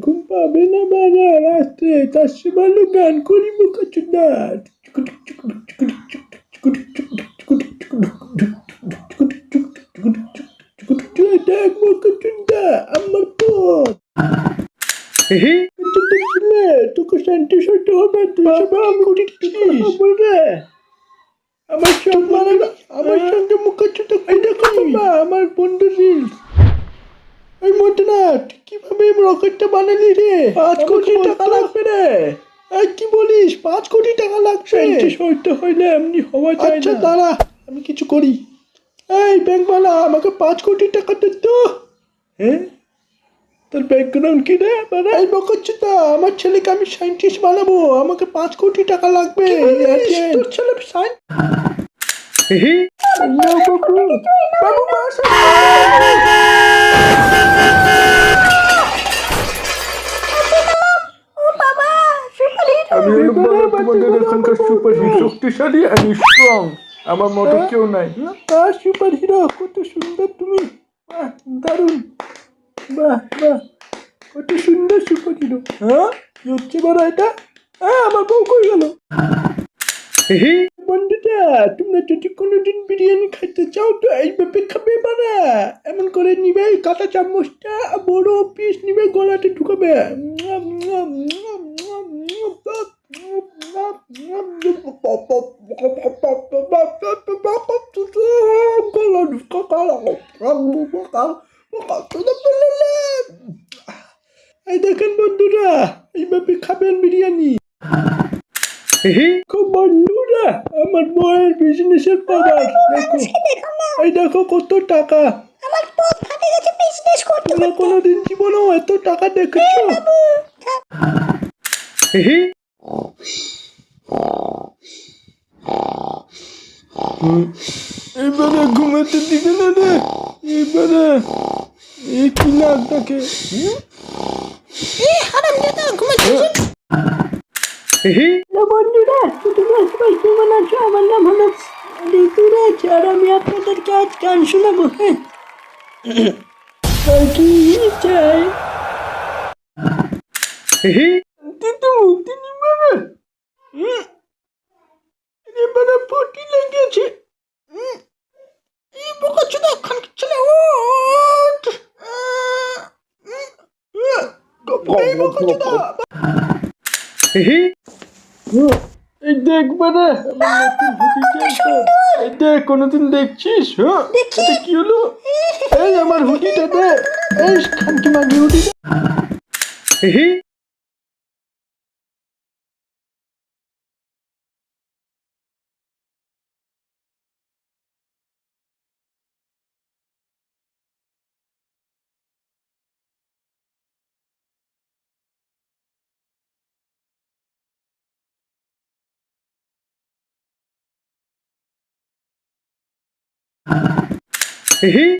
ঘুম পাবে না বাবা রাত্রে তার সে ভালো গান করি বোকাচোদা। দেখ বোকাচোদা আমার পথ তোকে শান্তি সইতে হবে। তুই সব কি করছিস? আমার সব মানে আমার সঙ্গে মুখাচ্ছুতো দেখো বাবা আমার বন্ধু রিলস। ওই মোটনাট কিভাবে রকেটটা বানালি রে? 5 কোটি টাকা লাগবে রে। এই কি বলিস? 5 কোটি টাকা লাগবে? সইতে হইলে এমনি হওয়া যায় না। আচ্ছা দাঁড়া আমি কিছু করি। এই ব্যাংকওয়ালা আমাকে 5 কোটি টাকা দে তো। হ্যাঁ তোর ব্যাকগ্রাউন্ড কি রে? এই বকচ্ছুতা আমার ছেলেকে আমি সায়েন্টিস্ট বানাবো, আমাকে 5 কোটি টাকা লাগবে। তোর ছেলে আমি তোমাদের এখানকার সুপার হিরো, শক্তিশালী আর স্ট্রং। আমার মতো কেউ নাই। সুপার হিরো কত সুন্দর তুমি, দারুণ, বাহ বাহ কত সুন্দর সুপার হিরো। হ্যাঁ কি হচ্ছে বড় এটা? আমার বউ কই গেল? বন্ধুটা তোমরা যদি কোনোদিন বিরিয়ানি খাইতে চাও তো এইভাবে খাবে বাড়া। এমন করে নিবে কাঁটা চামচটা, বড় পিস নিবে গলাতে ঢুকাবে। এই দেখেন বন্ধুরা এইভাবে খাবেন বিরিয়ানি। বন্ধুরা আমার বউয়ের বিজনেসের পাওয়ার দেখো। এই দেখো কত টাকা। তোমরা কোনোদিন জীবনেও এত টাকা দেখেছো? এবারে ঘুমাতে দিবে না রে। এবারে এই কি নাকটাকে বন্ধুরা তোমরা সবাই কেমন আছো? আমার নাম হলো ঋতুরাজ আর আমি আপনাদেরকে আজ গান শোনাবো। হ্যাঁ কি চাই এবারে পটি লেগেছে। এই দেখবে রে এই দেখ কোনোদিন দেখছিস? হ্যাঁ এটা কি হলো? এই আমার হুডিটা দে। এই খানকি মাগি হুডি